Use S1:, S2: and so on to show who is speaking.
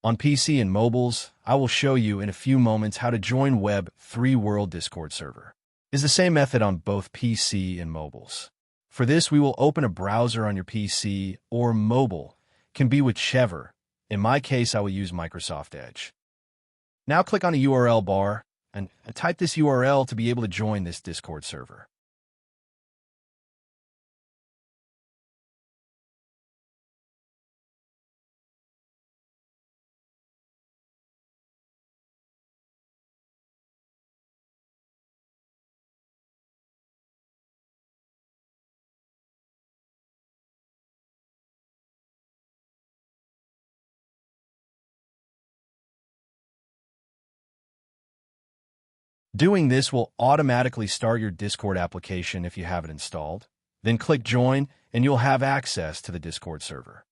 S1: On PC and mobiles, I will show you in a few moments how to join Web3 World Discord server. It's the same method on both PC and mobiles. For this, we will open a browser on your PC or mobile, can be whichever. In my case, I will use Microsoft Edge. Now click on the URL bar and type this URL to be able to join this Discord server. Doing this will automatically start your Discord application if you have it installed. Then click Join, and you'll have access to the Discord server.